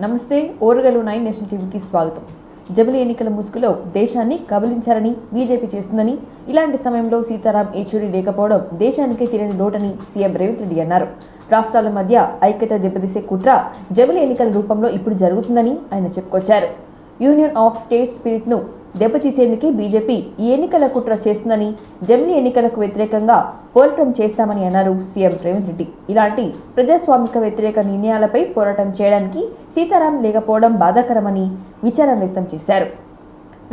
నమస్తే ఓరగలు 9 నేషనల్ టీవీకి స్వాగతం. జమిలి ఎన్నికల ముసుగులో దేశాన్ని కబలించారని బీజేపీ చేస్తుందని, ఇలాంటి సమయంలో సీతారాం ఏచూరి లేకపోవడం దేశానికే తీరని లోటని సీఎం రేవంత్ రెడ్డి అన్నారు. రాష్ట్రాల మధ్య ఐక్యత దెబ్బతీసే కుట్ర జమిలి ఎన్నికల రూపంలో ఇప్పుడు జరుగుతుందని ఆయన చెప్పుకొచ్చారు. యూనియన్ ఆఫ్ స్టేట్ స్పిరిట్ ను దెబ్బతీసేందుకే బీజేపీ ఈ ఎన్నికల కుట్ర చేస్తుందని, జమిలి ఎన్నికలకు వ్యతిరేకంగా పోరాటం చేస్తామని అన్నారు సీఎం రేవంత్ రెడ్డి. ఇలాంటి ప్రజాస్వామిక వ్యతిరేక నిర్ణయాలపై పోరాటం చేయడానికి సీతారాం లేకపోవడం బాధాకరమని విచారం వ్యక్తం చేశారు.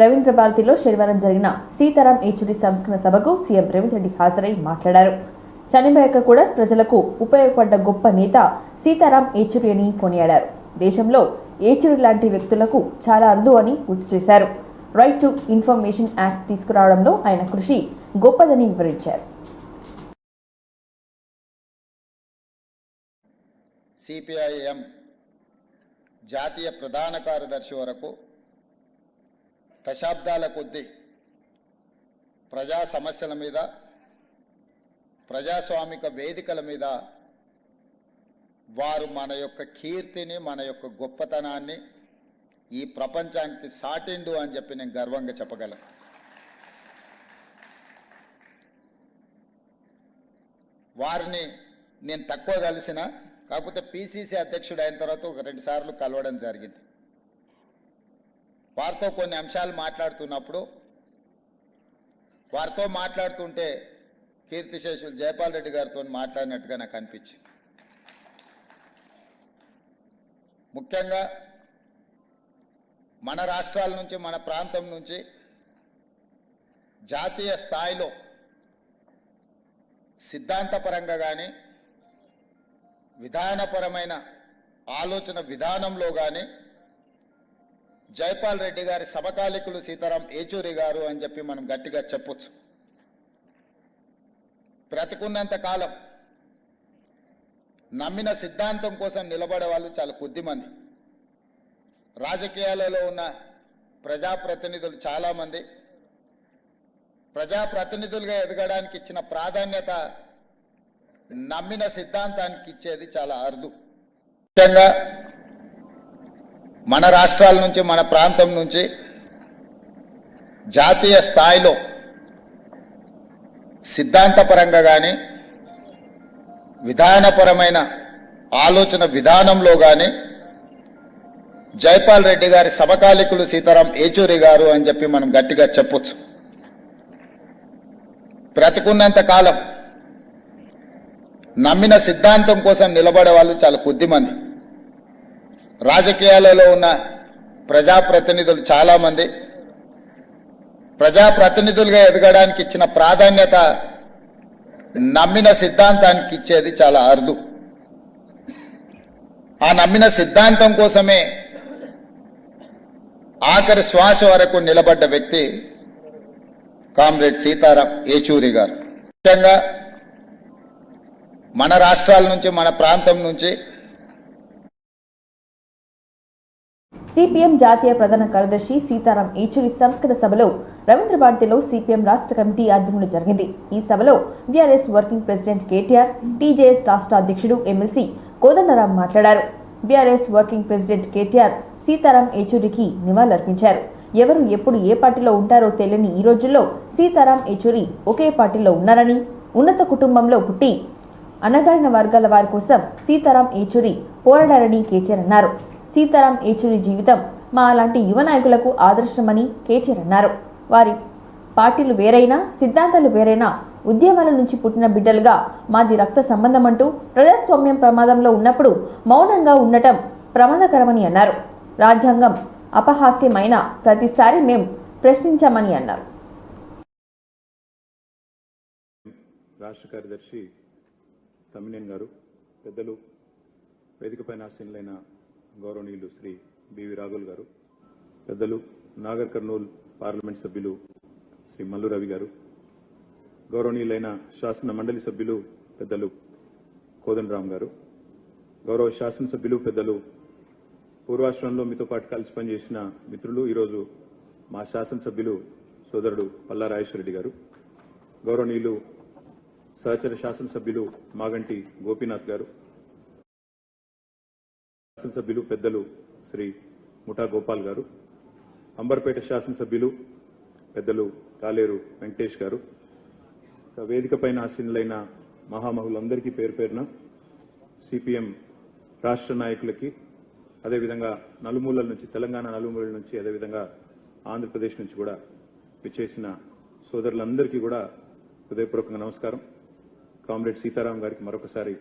రవీంద్ర భారతిలో శనివారం జరిగిన సీతారాం ఏచూరి సంస్కరణ సభకు సీఎం రేవంత్ రెడ్డి హాజరై మాట్లాడారు. చనిపోయాక కూడా ప్రజలకు ఉపయోగపడ్డ గొప్ప నేత సీతారాం ఏచూరి అని కొనియాడారు. దేశంలో ఏచూరి లాంటి వ్యక్తులకు చాలా అరుదు అని గుర్తు చేశారు. రైట్ టు ఇన్ఫర్మేషన్ యాక్ట్ తీసుకురావడంలో ఆయన కృషి గొప్పదని వివరించారు. సిపిఐఎం జాతీయ ప్రధాన కార్యదర్శి వరకు దశాబ్దాల కొద్దీ ప్రజా సమస్యల మీద, ప్రజాస్వామిక వేదికల మీద వారు మన యొక్క కీర్తిని, మన యొక్క గొప్పతనాన్ని ఈ ప్రపంచానికి సాటిండు అని చెప్పి నేను గర్వంగా చెప్పగలను. వారిని నేను తక్కువ కలిసిన, కాకపోతే పిసిసి అధ్యక్షుడు అయిన తర్వాత ఒక 2 సార్లు కలవడం జరిగింది. వారితో కొన్ని అంశాలు మాట్లాడుతున్నప్పుడు, వారితో మాట్లాడుతుంటే కీర్తిశేషులు జయపాల్ రెడ్డి గారితో మాట్లాడినట్టుగా నాకు అనిపించింది. ముఖ్యంగా మన రాష్ట్రాల నుంచి, మన ప్రాంతం నుంచి జాతీయ స్థాయిలో సిద్ధాంతపరంగా కానీ, విధానపరమైన ఆలోచన విధానంలో కానీ జైపాల్ రెడ్డి గారి సమకాలికులు సీతారాం ఏచూరి గారు అని చెప్పి మనం గట్టిగా చెప్పొచ్చు. బ్రతికున్నంత కాలం నమ్మిన సిద్ధాంతం కోసం నిలబడే వాళ్ళు చాలా కొద్దిమంది. రాజకీయాలలో ఉన్న ప్రజాప్రతినిధులు చాలామంది ప్రజాప్రతినిధులుగా ఎదగడానికి ఇచ్చిన ప్రాధాన్యత నమ్మిన సిద్ధాంతానికి ఇచ్చేది చాలా అరుదు. ముఖ్యంగా మన రాష్ట్రాల నుంచి, మన ప్రాంతం నుంచి జాతీయ స్థాయిలో సిద్ధాంతపరంగా కానీ, విధానపరమైన ఆలోచన విధానంలో కానీ జైపాల్ రెడ్డి గారి సమకాలికులు సీతారాం ఏచూరి గారు అని చెప్పి మనం గట్టిగా చెప్పొచ్చు. బ్రతికున్నంత కాలం నమ్మిన సిద్ధాంతం కోసం నిలబడే వాళ్ళు చాలా కొద్దిమంది. రాజకీయాలలో ఉన్న ప్రజాప్రతినిధులు చాలామంది ప్రజాప్రతినిధులుగా ఎదగడానికి ఇచ్చిన ప్రాధాన్యత నమ్మిన సిద్ధాంతానికి ఇచ్చేది చాలా అరుదు. ఆ నమ్మిన సిద్ధాంతం కోసమే ఆఖరి శ్వాస వరకు నిలబడ్డ వ్యక్తి కామ్రేడ్ సీతారాం ఏచూరి గారు. ముఖ్యంగా మన రాష్ట్రాల నుంచి, మన ప్రాంతం నుంచి సిపిఎం జాతీయ ప్రధాన కార్యదర్శి సీతారాం ఏచూరి సంస్కరణ సభలో రవీంద్ర భారతిలో సిపిఎం రాష్ట్ర కమిటీ ఆధ్వర్యంలో జరిగింది. ఈ సభలో BRS working president KTR, TJS రాష్ట్ర అధ్యక్షుడు ఎమ్మెల్సీ కోదండరాం మాట్లాడారు. BRS working president KTR Sitaram ఏచూరికి నివాళులర్పించారు. ఎవరు ఎప్పుడు ఏ పార్టీలో ఉంటారో తెలియని ఈ రోజుల్లో సీతారాం ఏచూరి ఒకే పార్టీలో ఉన్నారని, ఉన్నత కుటుంబంలో పుట్టి అణగారిన వర్గాల వారి కోసం సీతారాం ఏచూరి పోరాడారని కేటీఆర్ అన్నారు. సీతారాం ఏచూరి జీవితం మా అలాంటి యువ నాయకులకు ఆదర్శమని కేటీఆర్ అన్నారు. వారి పార్టీలు వేరైనా, సిద్ధాంతాలు వేరైనా, ఉద్యమాల నుంచి పుట్టిన బిడ్డలుగా మాది రక్త సంబంధం అంటూ ప్రజాస్వామ్యం ప్రమాదంలో ఉన్నప్పుడు మౌనంగా ఉండటం ప్రమాదకరమని అన్నారు. రాజ్యాంగం అపహాస్యమైన ప్రతిసారి మేం ప్రశ్నించామని అన్నారు. రాష్ట్ర కార్యదర్శి తమ్మినేని గారు, పెద్దలు, వేదికపైన ఆసీనులైన గౌరవనీయులు శ్రీ బివి రాఘుల్ గారు, పెద్దలు నాగర్ కర్నూల్ పార్లమెంట్ సభ్యులు శ్రీ మల్లు రవి గారు, గౌరవనీయులైన శాసన మండలి సభ్యులు పెద్దలు కోదండరాం గారు, గౌరవ శాసనసభ్యులు పెద్దలు, పూర్వాశ్రమంలో మీతో పాటు కలిసి పనిచేసిన మిత్రులు, ఈరోజు మా శాసనసభ్యులు సోదరుడు పల్లా రాజేశ్వరరెడ్డి గారు, గౌరవనీయులు సహచర శాసనసభ్యులు మాగంటి గోపీనాథ్ గారు, శాసనసభ్యులు పెద్దలు శ్రీ ముఠా గోపాల్ గారు, అంబర్పేట శాసనసభ్యులు పెద్దలు కాలేరు వెంకటేష్ గారు, వేదికపైన ఆసీనులైన మహామహులందరికీ పేరు పేరున సిపిఎం రాష్ట్ర నాయకులకి, అదేవిధంగా నలుమూలల నుంచి, తెలంగాణ నలుమూలల నుంచి, అదేవిధంగా ఆంధ్రప్రదేశ్ నుంచి కూడా విచ్చేసిన సోదరులందరికీ కూడా హృదయపూర్వకంగా నమస్కారం. కామ్రేడ్ సీతారాం గారికి మరొకసారి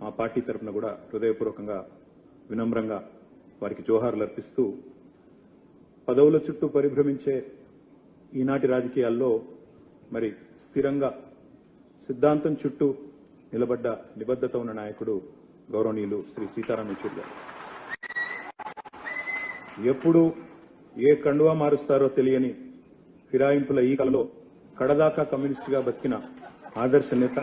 మా పార్టీ తరఫున కూడా హృదయపూర్వకంగా వినమ్రంగా వారికి జోహార్లు అర్పిస్తూ, పదవుల చుట్టూ పరిభ్రమించే ఈనాటి రాజకీయాల్లో మరి స్థిరంగా సిద్ధాంతం చుట్టూ నిలబడ్డ నిబద్ధత ఉన్న నాయకుడు గౌరవనీయులు శ్రీ సీతారాం యెచూరి గారు. ఎప్పుడు ఏ కండువా మారుస్తారో తెలియని ఫిరాయింపుల ఈ కాలంలో కడదాకా కమ్యూనిస్టుగా బతికిన ఆదర్శ నేత,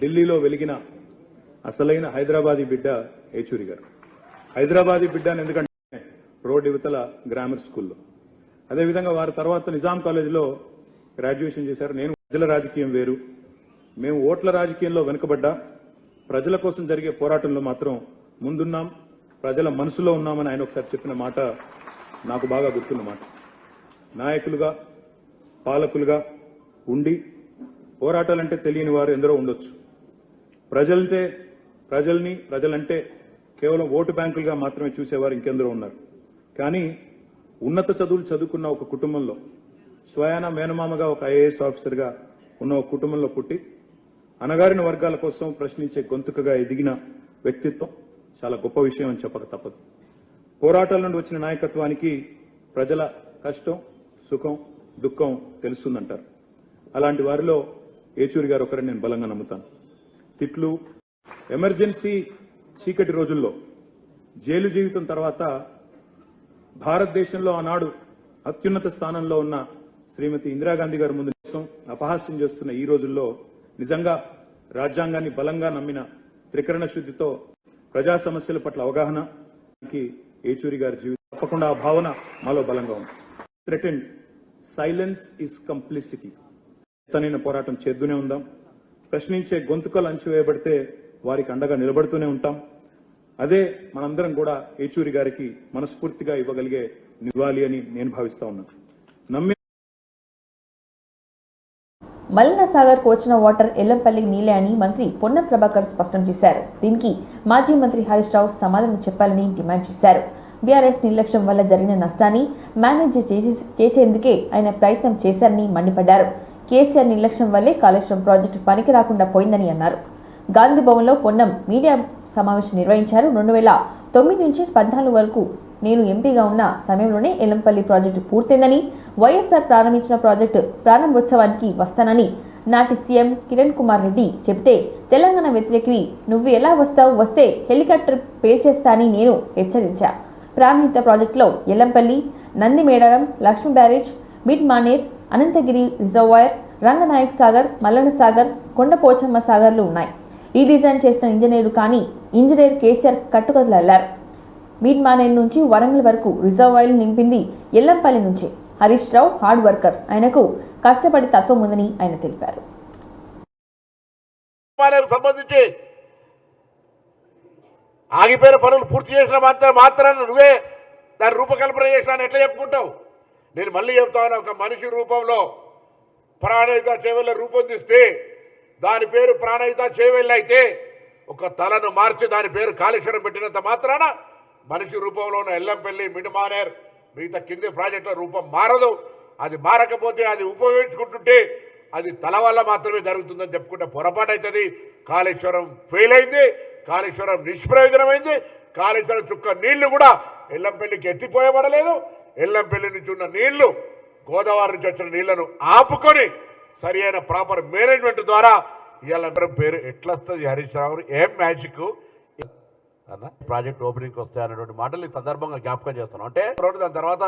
ఢిల్లీలో వెలిగిన అసలైన హైదరాబాదీ బిడ్డ యెచూరి గారు. హైదరాబాదీ బిడ్డ అని ఎందుకంటే రోడ్ యువతల గ్రామర్ స్కూల్లో, అదేవిధంగా వారి తర్వాత నిజాం కాలేజీలో గ్రాడ్యుయేషన్ చేశారు. నేను ప్రజల రాజకీయం వేరు, మేము ఓట్ల రాజకీయంలో వెనుకబడ్డా ప్రజల కోసం జరిగే పోరాటంలో మాత్రం ముందున్నాం, ప్రజల మనసులో ఉన్నామని ఆయన ఒకసారి చెప్పిన మాట నాకు బాగా గుర్తున్న మాట. నాయకులుగా, పాలకులుగా ఉండి పోరాటాలంటే తెలియని వారు ఎందరో ఉండొచ్చు. ప్రజలంటే కేవలం ఓటు బ్యాంకులుగా మాత్రమే చూసేవారు ఇంకెందరో ఉన్నారు. కానీ ఉన్నత చదువులు చదువుకున్న ఒక కుటుంబంలో, స్వయాన మేనమామగా ఒక ఐఏఎస్ ఆఫీసర్గా ఉన్న ఒక కుటుంబంలో పుట్టి అణగారిన వర్గాల కోసం ప్రశ్నించే గొంతుకగా ఎదిగిన వ్యక్తిత్వం చాలా గొప్ప విషయం అని చెప్పక తప్పదు. పోరాటాల నుండి వచ్చిన నాయకత్వానికి ప్రజల కష్టం, సుఖం, దుఃఖం తెలుస్తుందంటారు. అలాంటి వారిలో యెచూరి గారు ఒకరని నేను బలంగా నమ్ముతాను. తిట్లు, ఎమర్జెన్సీ చీకటి రోజుల్లో జైలు జీవితం తర్వాత భారతదేశంలో ఆనాడు అత్యున్నత స్థానంలో ఉన్న శ్రీమతి ఇందిరాగాంధీ గారి ముందు అపహాస్యం చేస్తున్న ఈ రోజుల్లో నిజంగా రాజ్యాంగాన్ని బలంగా నమ్మిన త్రికరణ శుద్ధితో ప్రజా సమస్యల పట్ల అవగాహనకి యెచూరి గారి జీవితం తప్పకుండా ఆ భావన మాలో బలంగా ఉంది. Threatened silence is complicity. తనైన పోరాటం చేద్దూనే ఉందాం. ప్రశ్నించే గొంతుకలు అణచివేయబడితే వారికి అండగా నిలబడుతూనే ఉంటాం. అదే మనందరం కూడా యెచూరి గారికి మనస్ఫూర్తిగా ఇవ్వగలిగే నివాళి అని నేను భావిస్తా ఉన్నాను. మల్లన్న సాగర్ కు వచ్చిన వాటర్ ఎల్లంపల్లికి నీలే అని మంత్రి పొన్నం ప్రభాకర్ స్పష్టం చేశారు. దీనికి మాజీ మంత్రి హరీష్ రావు సమాధానం చెప్పాలని డిమాండ్ చేశారు. బీఆర్ఎస్ నిర్లక్ష్యం వల్ల జరిగిన నష్టాన్ని మేనేజ్ చేసేందుకే ఆయన ప్రయత్నం చేశారని మండిపడ్డారు. కేసీఆర్ నిర్లక్ష్యం వల్లే కాళేశ్వరం ప్రాజెక్టు పనికి రాకుండా పోయిందని అన్నారు. గాంధీ భవన్లో పొన్నం మీడియా సమావేశం నిర్వహించారు. 2009 నుంచి 14 వరకు నేను ఎంపీగా ఉన్న సమయంలోనే ఎల్లంపల్లి ప్రాజెక్టు పూర్తయిందని, వైఎస్ఆర్ ప్రారంభించిన ప్రాజెక్టు ప్రారంభోత్సవానికి వస్తానని నాటి సీఎం కిరణ్ కుమార్ రెడ్డి చెబితే తెలంగాణ వ్యతిరేకివి, నువ్వు ఎలా వస్తావు, వస్తే హెలికాప్టర్ పేల్చేస్తా అని నేను హెచ్చరించా. ప్రాణహిత ప్రాజెక్టులో Yellampalli, Nandi Medaram, Lakshmi barrage, mid Maner, Anantagiri reservoir, Ranganayak Sagar, Mallanna Sagar, Kondapochamma సాగర్లు ఉన్నాయి. రీడిజైన్ చేసిన ఇంజనీర్ కేసీఆర్ కట్టుకథలు అల్లారు. మిడ్ మానేర్ నుంచి వరంగల్ వరకు రిజర్వాయర్లు నింపింది ఎల్లంపల్లి నుంచే. హరీష్ రావు హార్డ్ వర్కర్, ఆయనకు కష్టపడి తత్వం ఉందని ఆయన తెలిపారు. సంబంధించి ఆగిపోయిన పనులు పూర్తి చేసిన మాత్రాన నువ్వే దాని రూపకల్పన చేసినా ఎట్లా చెప్పుకుంటావు? నేను మళ్ళీ చెప్తాను, ఒక మనిషి రూపంలో ప్రాణహిత చేవెళ్ళ రూపొందిస్తే దాని పేరు ప్రాణహిత చేవెళ్ళ అయితే, ఒక తలను మార్చి దాని పేరు కాళేశ్వరం పెట్టినంత మాత్రాన మనిషి రూపంలో ఉన్న ఎల్లంపల్లి, మిడ్మానేర్, మిగతా కింది ప్రాజెక్టుల రూపం మారదు. అది మారకపోతే, అది ఉపయోగించుకుంటుంటే అది తల వల్ల మాత్రమే జరుగుతుందని చెప్పుకుంటే పొరపాటు అవుతుంది. కాళేశ్వరం ఫెయిల్ అయింది, కాళేశ్వరం నిష్ప్రయోజనమైంది. కాళేశ్వరం చుక్క నీళ్లు కూడా ఎల్లంపల్లికి ఎత్తిపోయబడలేదు. ఎల్లంపల్లి నుంచి ఉన్న నీళ్లు, గోదావరి నుంచి వచ్చిన నీళ్లను ఆపుకొని సరి అయిన ప్రాపర్ మేనేజ్మెంట్ ద్వారా ఇవాళ పేరు ఎట్లా వస్తుంది? హరీష్ రావు ఏం మ్యాజిక్ అన్న ప్రాజెక్ట్ ఓపెనింగ్కి వస్తాయన్నటువంటి మాటలు ఈ సందర్భంగా జ్ఞాపకం చేస్తున్నాం. అంటే దాని తర్వాత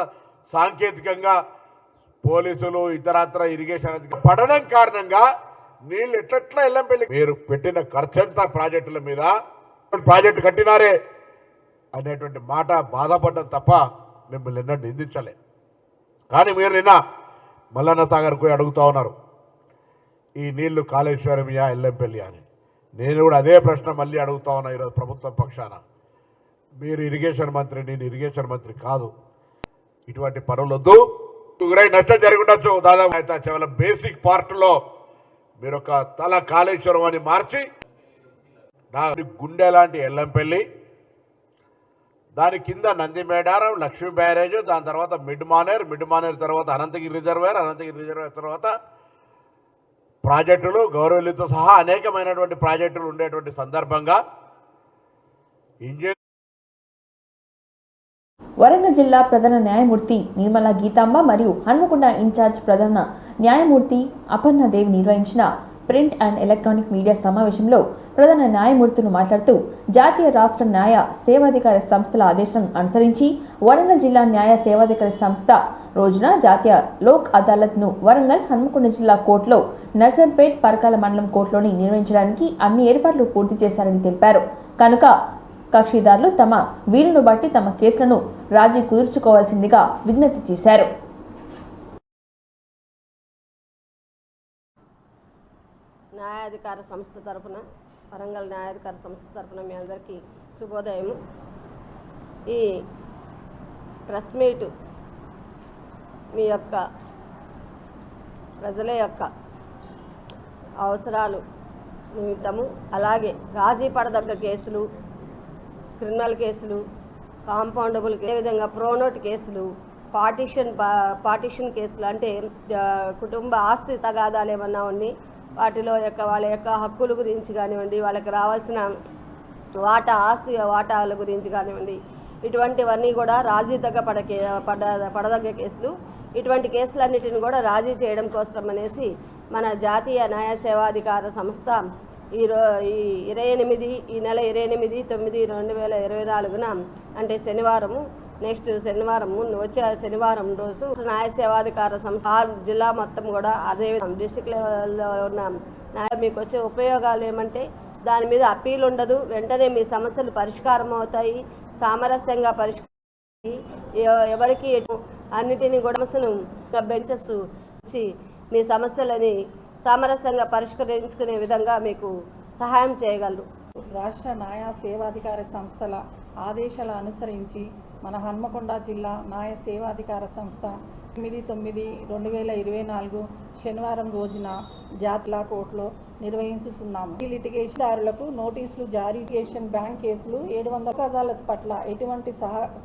సాంకేతికంగా పోలీసులు, ఇతరత్ర ఇరిగేషన్ పడడం కారణంగా నీళ్లు ఎట్లెట్లా ఎల్లంపల్లి మీరు పెట్టిన ఖర్చంతా ప్రాజెక్టుల మీద, ప్రాజెక్టు కట్టినారే అనేటువంటి మాట బాధపడ్డం తప్ప మిమ్మల్ని ఎన్నడూ నిందించలే. కానీ మీరు నిన్న మల్లన్న సాగర్ పోయి అడుగుతూ ఉన్నారు, ఈ నీళ్లు కాళేశ్వరమియా ఎల్లంపల్లి అని. నేను కూడా అదే ప్రశ్న మళ్ళీ అడుగుతా ఉన్నా ఈరోజు ప్రభుత్వం పక్షాన. మీరు ఇరిగేషన్ మంత్రి, నేను ఇరిగేషన్ మంత్రి కాదు. ఇటువంటి పనులు వద్దు. నష్టం జరిగి ఉండొచ్చు దాదాపు అయితే కేవలం బేసిక్ పార్ట్లో మీరు ఒక తల కాళేశ్వరం అని మార్చి నా గుండె లాంటి ఎల్లంపల్లి, దాని కింద నందిమేడారం, లక్ష్మీ బ్యారేజ్, దాని తర్వాత మిడ్ మానేర్ తర్వాత అనంతగిరి రిజర్వేర్ తర్వాత ప్రాజెక్టులు గౌరవలితో సహా అనేకమైనటువంటి ప్రాజెక్టులు ఉండేటువంటి సందర్భంగా వరంగల్ జిల్లా ప్రధాన న్యాయమూర్తి నిర్మల గీతాంబ మరియు హన్మకొండ ఇన్ఛార్జ్ ప్రధాన న్యాయమూర్తి అపర్ణదేవి నిర్వహించిన ప్రింట్ అండ్ ఎలక్ట్రానిక్ మీడియా సమావేశంలో ప్రధాన న్యాయమూర్తులు మాట్లాడుతూ జాతీయ రాష్ట్ర న్యాయ సేవాధికార సంస్థల ఆదేశం అనుసరించి వరంగల్ జిల్లా న్యాయ సేవాధికార సంస్థ రోజున జాతీయ లోక్ అదాలత్ను వరంగల్ హన్మకొండ జిల్లా కోర్టులో నర్సంపేట్ పరకాల మండలం కోర్టులోని నిర్వహించడానికి అన్ని ఏర్పాట్లు పూర్తి చేశారని తెలిపారు. కనుక కక్షిదారులు తమ వీలును బట్టి తమ కేసులను రాజీ కుదుర్చుకోవాల్సిందిగా విజ్ఞప్తి చేశారు. న్యాయాధికార సంస్థ తరఫున వరంగల్ న్యాయాధికార సంస్థ తరఫున మీ అందరికీ శుభోదయము. ఈ ప్రెస్ మీట్ మీ యొక్క ప్రజల యొక్క అవసరాలు నిమిత్తము, అలాగే రాజీ పడదగ్గ కేసులు, క్రిమినల్ కేసులు, కాంపౌండబుల్, అదేవిధంగా ప్రోనోట్ కేసులు, పార్టిషన్ కేసులు అంటే కుటుంబ ఆస్తి తగాదాలు ఏమన్నా ఉన్నాయి వాటిలో వాళ్ళ యొక్క హక్కుల గురించి కానివ్వండి, వాళ్ళకి రావాల్సిన వాటాల గురించి కానివ్వండి, ఇటువంటివన్నీ కూడా రాజీ పడదగ్గ కేసులు. ఇటువంటి కేసులన్నిటిని కూడా రాజీ చేయడం కోసం అనేసి మన జాతీయ న్యాయ సేవాధికార సంస్థ ఈ నెల 28/9/2024 అంటే శనివారము, నెక్స్ట్ శనివారం వచ్చే శనివారం రోజు న్యాయ సేవాధికార సంస్థ జిల్లా మొత్తం కూడా అదే డిస్టిక్ లెవెల్లో ఉన్న మీకు వచ్చే ఉపయోగాలు ఏమంటే దాని మీద అప్పీల్ ఉండదు, వెంటనే మీ సమస్యలు పరిష్కారం అవుతాయి, సామరస్యంగా పరిష్కారం, ఎవరికి అన్నిటినీ కూడా సమస్యను బెంచెస్ ఇచ్చి మీ సమస్యలని సామరస్యంగా పరిష్కరించుకునే విధంగా మీకు సహాయం చేయగలరు. రాష్ట్ర న్యాయ సేవాధికార సంస్థల ఆదేశాల అనుసరించి మన హన్మకొండ జిల్లా న్యాయ సేవాధికార సంస్థ 8/9/2024 శనివారం రోజున జాతీయ కోర్టులో నిర్వహిస్తున్నాము. ఈ లిటిగేషన్దారులకు నోటీసులు జారీ చేసిన బ్యాంక్ కేసులు 700 అదాలత్ పట్ల ఎటువంటి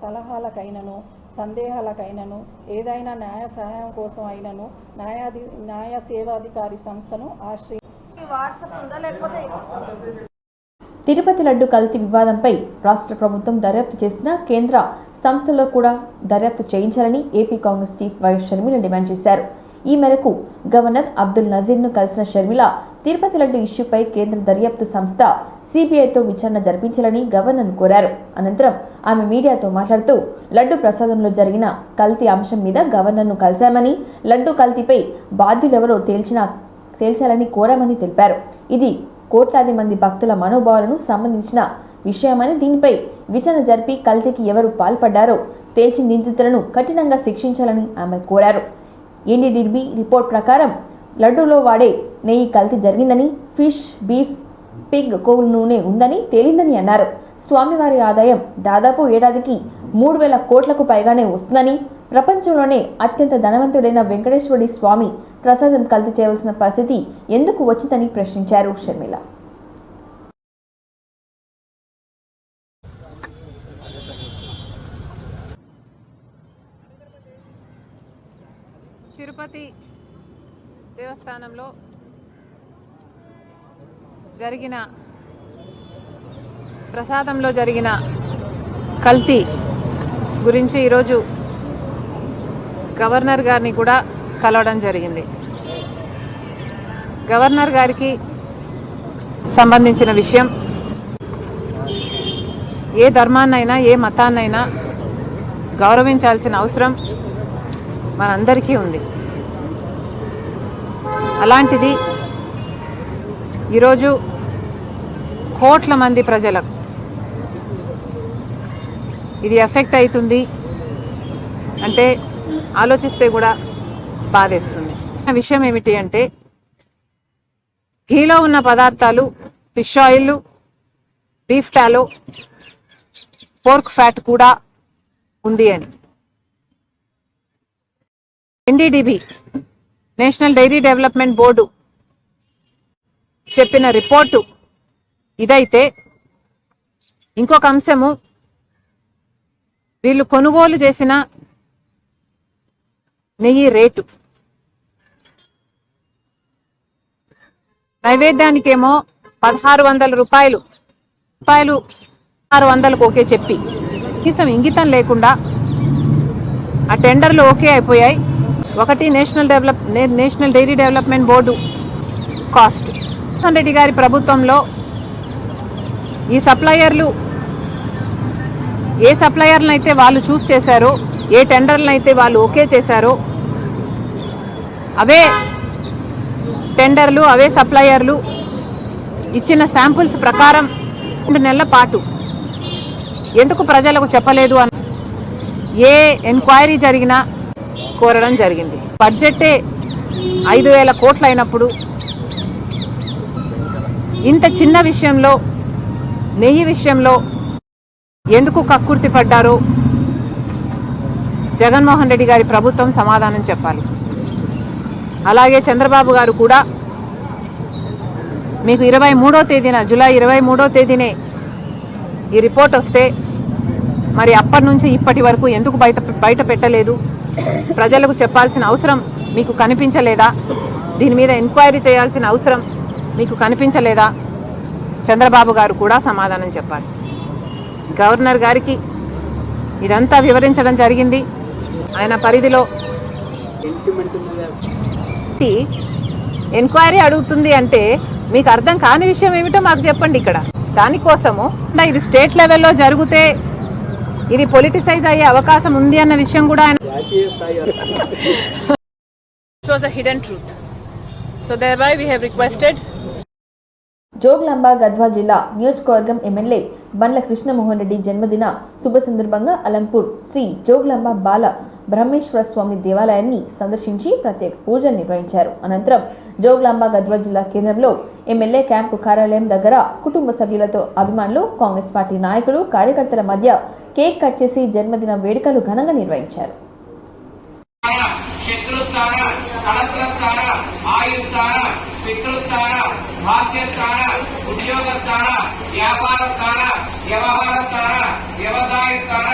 సలహాలకైనను సందేహాలకైనను ఏదైనా న్యాయ సహాయం కోసం అయినను న్యాయ సేవాధికారి సంస్థను తిరుపతి లడ్డు కల్తీ వివాదంపై రాష్ట్ర ప్రభుత్వం దర్యాప్తు చేసిన కేంద్ర సంస్థల్లో కూడా దర్యాప్తు చేయించాలని AP Congress chief YS Sharmila demand చేశారు. ఈ మేరకు గవర్నర్ అబ్దుల్ నజీర్ను కలిసిన షర్మిల తిరుపతి లడ్డు ఇష్యూపై కేంద్ర దర్యాప్తు సంస్థ సిబిఐతో విచారణ జరిపించాలని గవర్నర్ను కోరారు. అనంతరం ఆమె మీడియాతో మాట్లాడుతూ లడ్డు ప్రసాదంలో జరిగిన కల్తీ అంశం మీద గవర్నర్ను కలిశామని, లడ్డు కల్తీపై బాధ్యులెవరో తేల్చాలని కోరామని తెలిపారు. ఇది కోట్లాది మంది భక్తుల మనోభావాలను సంబంధించిన విషయమని, దీనిపై విచారణ జరిపి కల్తీకి ఎవరు పాల్పడ్డారో తేల్చి నిందితులను కఠినంగా శిక్షించాలని ఆమె కోరారు. ఎన్డీడీబీ రిపోర్ట్ ప్రకారం లడ్డూలో వాడే నెయ్యి కల్తీ జరిగిందని, ఫిష్, బీఫ్, పిగ్ కొవ్వు నూనె ఉందని తేలిందని అన్నారు. స్వామివారి ఆదాయం దాదాపు ఏడాదికి 3,000 కోట్లకు పైగానే వస్తుందని, ప్రపంచంలోనే అత్యంత ధనవంతుడైన వెంకటేశ్వరుడి స్వామి ప్రసాదం కల్తీ చేయవలసిన పరిస్థితి ఎందుకు వచ్చిందని ప్రశ్నించారు షర్మిల. తిరుపతి దేవస్థానంలో జరిగిన ప్రసాదంలో జరిగిన కల్తీ గురించి ఈరోజు గవర్నర్ గారిని కూడా కలవడం జరిగింది. గవర్నర్ గారికి సంబంధించిన విషయం ఏ ధర్మాన్నైనా ఏ మతాన్నైనా గౌరవించాల్సిన అవసరం మనందరికీ ఉంది. అలాంటిది ఈరోజు కోట్ల మంది ప్రజలకు ఇది ఎఫెక్ట్ అవుతుంది అంటే ఆలోచిస్తే కూడా బాధేస్తుంది. విషయం ఏమిటి అంటే ఘీలో ఉన్న పదార్థాలు fish oil, beef tallow, pork fat కూడా ఉంది అని NDDB national dairy development board చెప్పిన రిపోర్టు ఇదైతే, ఇంకొక అంశము వీళ్ళు కొనుగోలు చేసిన నెయ్యి రేటు. నైవేద్యానికేమో 1600 రూపాయలు 600కు ఓకే చెప్పి కనీసం ఇంగితం లేకుండా ఆ టెండర్లు ఓకే అయిపోయాయి. ఒకటి national dairy development board cost. Jaganmohan Reddy గారి ప్రభుత్వంలో ఈ సప్లయర్లు ఏ సప్లయర్లను అయితే వాళ్ళు చూస్ చేశారో, ఏ టెండర్లను అయితే వాళ్ళు ఓకే చేశారో, అవే టెండర్లు, అవే సప్లయర్లు ఇచ్చిన శాంపుల్స్ ప్రకారం 2 నెలల పాటు ఎందుకు ప్రజలకు చెప్పలేదు అని ఏ ఎంక్వైరీ జరిగినా కోరడం జరిగింది. బడ్జెటే 5000 కోట్లు అయినప్పుడు ఇంత చిన్న విషయంలో, నెయ్యి విషయంలో ఎందుకు కక్కుర్తి పడ్డారో జగన్మోహన్ రెడ్డి గారి ప్రభుత్వం సమాధానం చెప్పాలి. అలాగే చంద్రబాబు గారు కూడా మీకు 23వ తేదీన, జూలై 23వ తేదీనే ఈ రిపోర్ట్ వస్తే మరి అప్పటి నుంచి ఇప్పటి వరకు ఎందుకు బయట పెట్టలేదు? ప్రజలకు చెప్పాల్సిన అవసరం మీకు కనిపించలేదా? దీని మీద ఎంక్వైరీ చేయాల్సిన అవసరం మీకు కనిపించలేదా? చంద్రబాబు గారు కూడా సమాధానం చెప్పాలి. గవర్నర్ గారికి ఇదంతా వివరించడం జరిగింది. ఆయన పరిధిలో ఎంక్వైరీ అడుగుతుంది అంటే మీకు అర్థం కాని విషయం ఏమిటో మాకు చెప్పండి. ఇక్కడ దానికోసము ఇది స్టేట్ లెవెల్లో జరిగితే ఇది పొలిటిసైజ్ అయ్యే అవకాశం ఉంది అన్న విషయం కూడా ఆయన hidden truth. So thereby we have requested Jogulamba Gadwal జిల్లా నియోజకవర్గం ఎమ్మెల్యే బండ్ల కృష్ణమోహన్ రెడ్డి జన్మదిన శుభ సందర్భంగా అలంపూర్ శ్రీ జోగులాంబ బాల బ్రహ్మేశ్వర స్వామి దేవాలయాన్ని సందర్శించి ప్రత్యేక పూజలు నిర్వహించారు. అనంతరం జోగులాంబ గద్వాల జిల్లా కేంద్రంలో ఎమ్మెల్యే క్యాంపు కార్యాలయం దగ్గర కుటుంబ సభ్యులతో అభిమానులు, కాంగ్రెస్ పార్టీ నాయకులు, కార్యకర్తల మధ్య కేక్ కట్ చేసి జన్మదిన వేడుకలు ఘనంగా నిర్వహించారు. శత్రుస్థాన, కళత్రస్థాన, ఆయుస్థాన, పితృస్థాన, భాగ్యస్థాన, ఉద్యోగస్థాన, వ్యాపార స్థాన, వ్యవహార స్థాన, వ్యవసాయ స్థాన,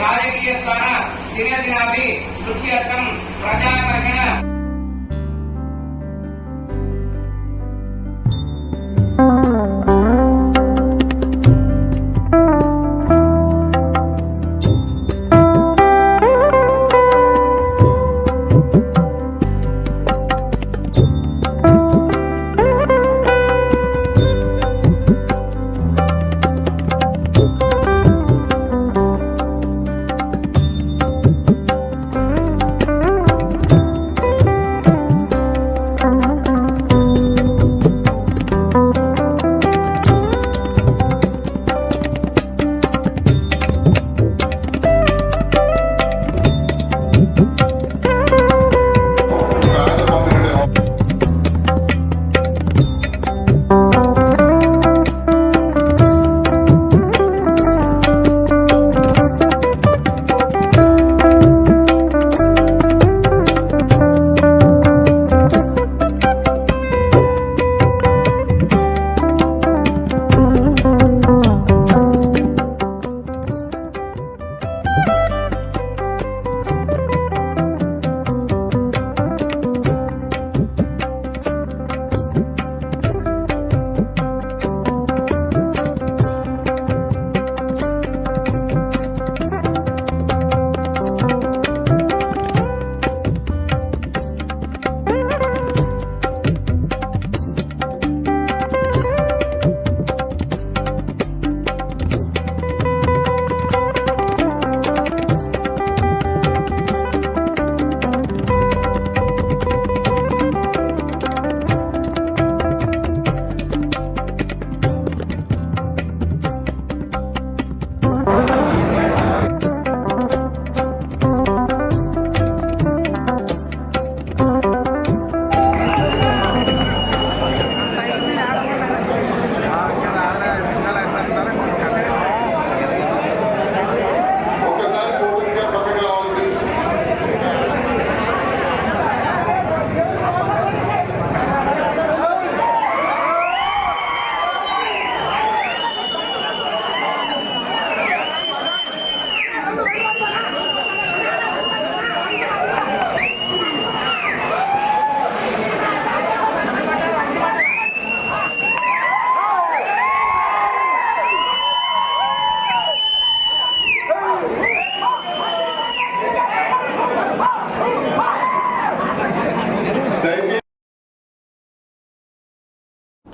రాజకీయ స్థాన, దినదినాభి నృత్యర్థం ప్రజాకర్షణ.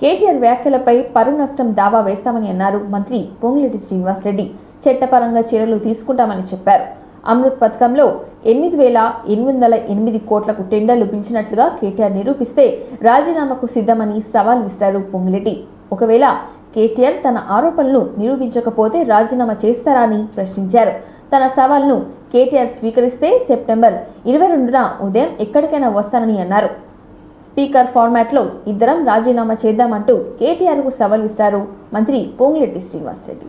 కేటీఆర్ వ్యాఖ్యలపై పరువు నష్టం దావా వేస్తామని అన్నారు మంత్రి పొంగులేటి శ్రీనివాసరెడ్డి. చట్టపరంగా చర్యలు తీసుకుంటామని చెప్పారు. అమృత్ పథకంలో 8,808 కోట్లకు టెండర్లు పిలిచినట్లుగా కేటీఆర్ నిరూపిస్తే రాజీనామాకు సిద్ధమని సవాల్ విసిరారు పొంగులేటి. ఒకవేళ కేటీఆర్ తన ఆరోపణలు నిరూపించకపోతే రాజీనామా చేస్తారా అని ప్రశ్నించారు. తన సవాల్ను కేటీఆర్ స్వీకరిస్తే సెప్టెంబర్ 22న ఉదయం ఎక్కడికైనా వస్తానని అన్నారు. స్పీకర్ ఫార్మాట్లో ఇద్దరం రాజీనామా చేద్దామంటూ కేటీఆర్కు సవాల్ విసిరారు మంత్రి పొంగులేటి శ్రీనివాసరెడ్డి.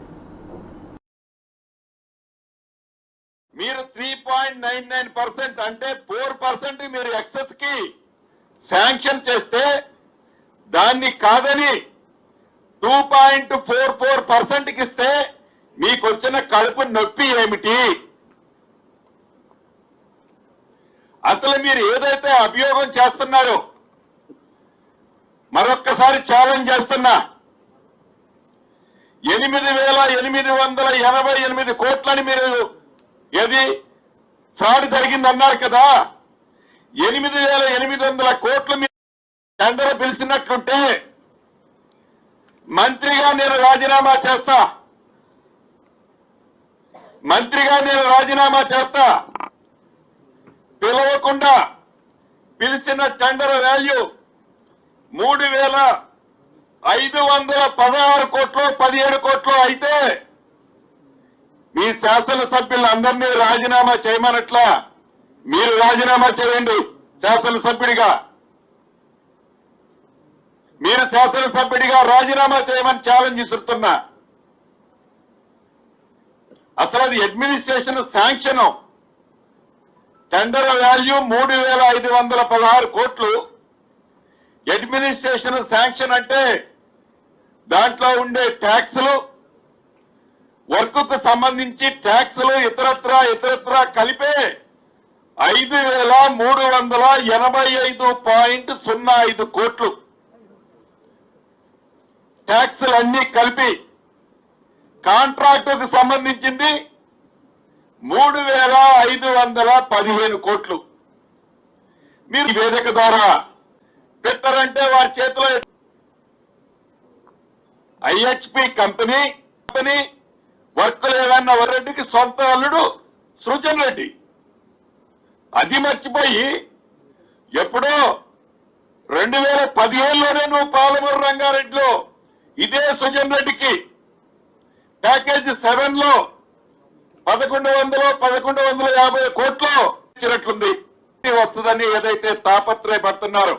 మీరు 3.99% అంటే 4% మీరు ఎక్సెస్ కి శాంక్షన్ చేస్తే దాన్ని కాదని 2.44% కి ఇస్తే మీకు వచ్చిన కడుపు నొప్పి ఏమిటి? అసలు మీరు ఏదైతే అభియోగం చేస్తున్నారో మరొక్కసారి ఛాలెంజ్ చేస్తున్నా, 8,888 కోట్లని మీరు ఏది ఫ్రాడ్ జరిగిందన్నారు కదా, 8,800 కోట్లు మీరు టెండర్ పిలిచినట్లుంటే మంత్రిగా నేను రాజీనామా చేస్తా, పిలవకుండా పిలిచిన టెండర్ వాల్యూ 3,516 కోట్లు 17 కోట్లు అయితే మీ శాసనసభ్యులందరినీ రాజీనామా చేయమనట్లా మీరు రాజీనామా చేయండి. శాసనసభ్యుడిగా రాజీనామా చేయమని ఛాలెంజ్ విసురుతున్నా. అసలు అది అడ్మినిస్ట్రేషన్ శాంక్షన్, టెండర్ వాల్యూ 3,516 కోట్లు. అడ్మినిస్ట్రేషన్ శాంక్షన్ అంటే దాంట్లో ఉండే ట్యాక్సులు, వర్క్ కు సంబంధించి ట్యాక్సులు ఇతరత్రా కలిపే 5,385.05 కోట్లు ట్యాక్సులు అన్ని కలిపి. కాంట్రాక్టుకు సంబంధించింది 3,515 కోట్లు. మీరు వేదిక ద్వారా పెట్టారంటే వారి చేతిలో ఐహెచ్పి కంపెనీ వర్కులు ఏమన్నా రెడ్డికి సొంత అల్లుడు సృజన్ రెడ్డి. అది మర్చిపోయి ఎప్పుడో 2015లోనే నువ్వు పాలమూరు రంగారెడ్డిలో ఇదే సృజన్ రెడ్డికి ప్యాకేజ్ 7 లో 1150 కోట్లు ఇచ్చినట్లుంది. వస్తుందని ఏదైతే తాపత్రయపడుతున్నారు.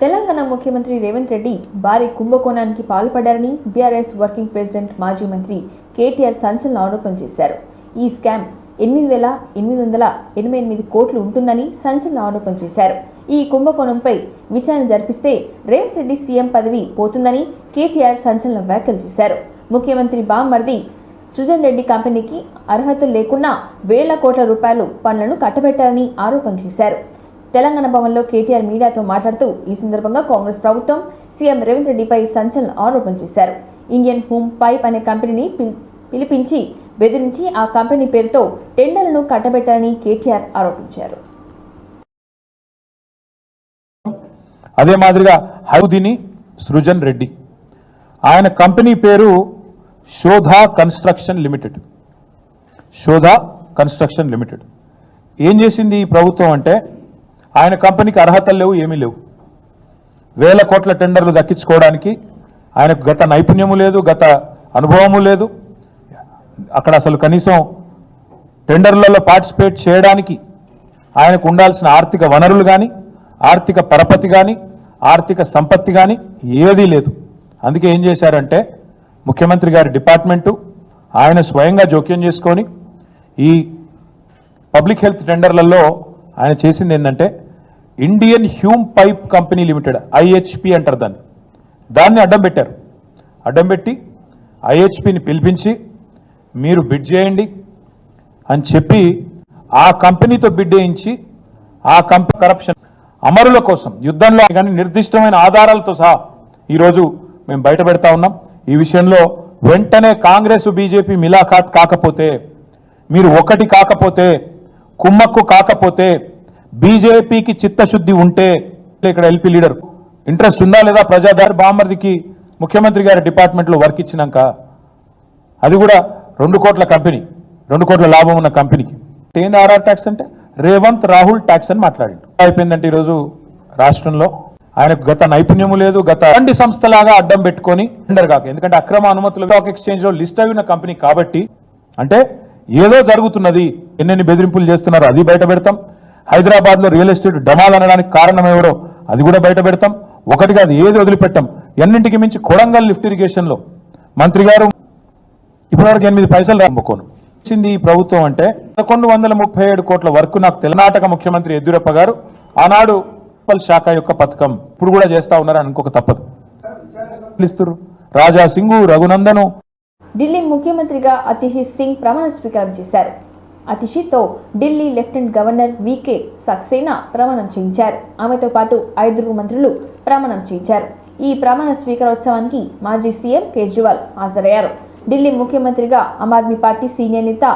తెలంగాణ ముఖ్యమంత్రి రేవంత్ రెడ్డి భారీ కుంభకోణానికి పాల్పడ్డారని బీఆర్ఎస్ వర్కింగ్ ప్రెసిడెంట్ మాజీ మంత్రి కేటీఆర్ సంచలన ఆరోపణలు చేశారు. ఈ స్కామ్ 8,888 కోట్లు ఉంటుందని సంచలన ఆరోపణ చేశారు. ఈ కుంభకోణంపై విచారణ జరిపిస్తే రేవంత్ రెడ్డి సీఎం పదవి పోతుందని కేటీఆర్ సంచలన వ్యాఖ్యలు చేశారు. ముఖ్యమంత్రి బామ్మర్ది సృజన్ రెడ్డి కంపెనీకి అర్హతలు లేకున్నా వేల కోట్ల రూపాయలు పనులను కట్టబెట్టారని ఆరోపణ చేశారు. తెలంగాణ భవన్లో కేటీఆర్ మీడియాతో మాట్లాడుతూ ఈ సందర్భంగా కాంగ్రెస్ ప్రభుత్వం సీఎం రేవంత్ రెడ్డిపై సంచలన ఆరోపణ చేశారు. ఇండియన్ హోమ్ పైప్ అనే కంపెనీని పిలిపించి బెదిరించి ఆ కంపెనీ పేరుతో టెండర్లను కట్టబెట్టారని కేటీఆర్ ఆరోపించారు. అదే మాదిరిగా హౌదిని సృజన్ రెడ్డి, ఆయన కంపెనీ పేరు శోధా కన్స్ట్రక్షన్ లిమిటెడ్. ఏం చేసింది ఈ ప్రభుత్వం అంటే, ఆయన కంపెనీకి అర్హతలు లేవు, ఏమీ లేవు. వేల కోట్ల టెండర్లు దక్కించుకోవడానికి ఆయనకు గత నైపుణ్యము లేదు, గత అనుభవము లేదు. అక్కడ అసలు కనీసం టెండర్లలో పార్టిసిపేట్ చేయడానికి ఆయనకు ఉండాల్సిన ఆర్థిక వనరులు కానీ, ఆర్థిక పరపతి కానీ, ఆర్థిక సంపత్తి కానీ ఏదీ లేదు. అందుకే ఏం చేశారంటే ముఖ్యమంత్రి గారి డిపార్ట్మెంటు ఆయన స్వయంగా జోక్యం చేసుకొని ఈ పబ్లిక్ హెల్త్ టెండర్లలో ఆయన చేసింది ఏంటంటే Indian Hume pipe company limited, IHP అంటారు దాన్ని అడ్డం పెట్టారు. అడ్డం పెట్టి ఐహెచ్పిని పిలిపించి మీరు బిడ్ చేయండి, అని చెప్పి ఆ కంపెనీతో బిడ్డేయించి ఆ కంపెనీ కరప్షన్ అమరుల కోసం యుద్ధంలో కానీ నిర్దిష్టమైన ఆధారాలతో సహా ఈరోజు మేము బయట పెడతా ఉన్నాం. ఈ విషయంలో వెంటనే కాంగ్రెస్ బీజేపీ మిలాఖాత్ కాకపోతే, మీరు ఒకటి కాకపోతే, కుమ్మక్కు కాకపోతే, బీజేపీకి చిత్తశుద్ధి ఉంటే, ఇక్కడ ఎల్పీ లీడర్ ఇంట్రెస్ట్ ఉందా లేదా ప్రజాదారి బామ్మర్దికి ముఖ్యమంత్రి గారి డిపార్ట్మెంట్లో వర్క్ ఇచ్చినాక, అది కూడా 2 కోట్ల కంపెనీ, 2 కోట్ల లాభం ఉన్న కంపెనీకి ఏంది ఆర్ఆర్ ట్యాక్స్ అంటే రేవంత్ రాహుల్ ట్యాక్స్ అని మాట్లాడిండు. అయిపోయిందంటే ఈరోజు రాష్ట్రంలో ఆయనకు గత నైపుణ్యము లేదు, గత అన్ని సంస్థలాగా అడ్డం పెట్టుకొని టెండర్ కాక, ఎందుకంటే అక్రమ అనుమతులు స్టాక్ ఎక్స్చేంజ్ లో లిస్ట్ అయిన కంపెనీ కాబట్టి, అంటే ఏదో జరుగుతున్నది, ఎన్నెన్ని బెదిరింపులు చేస్తున్నారు అది బయట పెడతాం. హైదరాబాద్ లో రియల్ ఎస్టేట్ డమాల్ అనడానికి కారణం ఎవరో అది కూడా బయట పెడతాం. ఒకటిగా అది ఏది వదిలిపెట్టాం. ఎన్నింటికి మించి కొడంగల్ లిఫ్ట్ ఇరిగేషన్ లో మంత్రి గారు ఇప్పటివరకు 8 పైసలు రాంబకోను ఇచ్చింది ఈ ప్రభుత్వం అంటే 1137 కోట్ల వరకు నాకు తెలంగాణ ముఖ్యమంత్రి యడ్యూరప్ప గారు ఆనాడు శాఖ యొక్క పథకం ఇప్పుడు కూడా చేస్తా ఉన్నారని అనుకోక తప్పదు. రాజా సింగు, రఘునందను. ఢిల్లీ ముఖ్యమంత్రిగా అతిషి సింగ్ ప్రమాణ స్వీకారం చేశారు. అతిషితో Delhi lieutenant governor VK Saxena ప్రమాణం చేయించారు. ఆమెతో పాటు 5 మంత్రులు ప్రమాణం చేయించారు. ఈ ప్రమాణ స్వీకారోత్సవానికి మాజీ సీఎం కేజ్రీవాల్ హాజరయ్యారు. ఢిల్లీ ముఖ్యమంత్రిగా ఆమ్ ఆద్మీ పార్టీ సీనియర్ నేత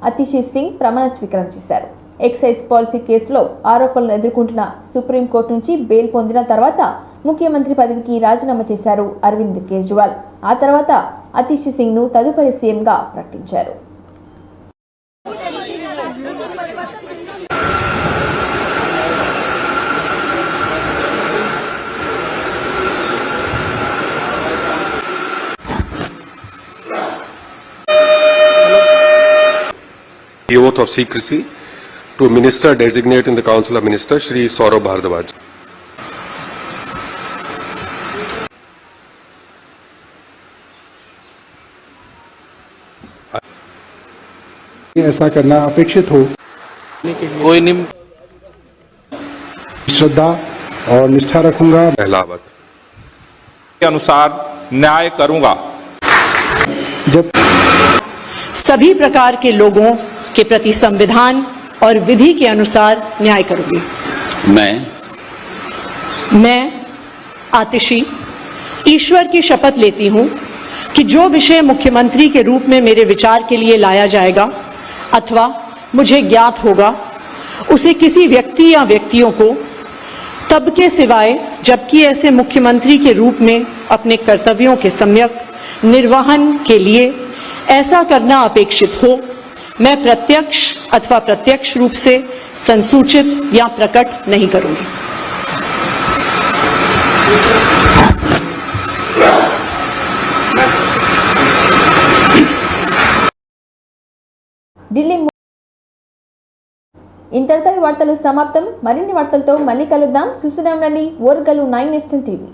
అతిషి సింగ్ ప్రమాణ స్వీకారం చేశారు. ఎక్సైజ్ పాలసీ కేసులో ఆరోపణలు ఎదుర్కొంటున్న సుప్రీంకోర్టు నుంచి బెయిల్ పొందిన తర్వాత ముఖ్యమంత్రి పదవికి రాజీనామా చేశారు అరవింద్ కేజ్రీవాల్. ఆ తర్వాత అతిషి సింగ్ ను తదుపరి సీఎంగా ప్రకటించారు. The oath of secrecy to Minister Designate in the Council of Ministers, Shri Saurabh Bhardwaj. ऐसा करना अपेक्षित हो, कोई श्रद्धा और निष्ठा रखूंगा, पहलावत के अनुसार न्याय करूंगा। जब सभी प्रकार के लोगों के प्रति संविधान और विधि के अनुसार न्याय करूंगी। मैं आतिशी ईश्वर की शपथ लेती हूं कि जो विषय मुख्यमंत्री के रूप में मेरे विचार के लिए लाया जाएगा अथवा मुझे ज्ञात होगा, उसे किसी व्यक्ति या व्यक्तियों को तब के सिवाय जबकि ऐसे मुख्यमंत्री के रूप में अपने कर्तव्यों के सम्यक निर्वहन के लिए ऐसा करना अपेक्षित हो, मैं प्रत्यक्ष अथवा प्रत्यक्ष रूप से संसूचित या प्रकट नहीं करूंगी। ఢిల్లీ ఇంతటితో వార్తలు సమాప్తం. మరిన్ని వార్తలతో మళ్ళీ కలుద్దాం. చూస్తూనే ఉండండి ఓర్గలు 9 నేషనల్ టీవీ.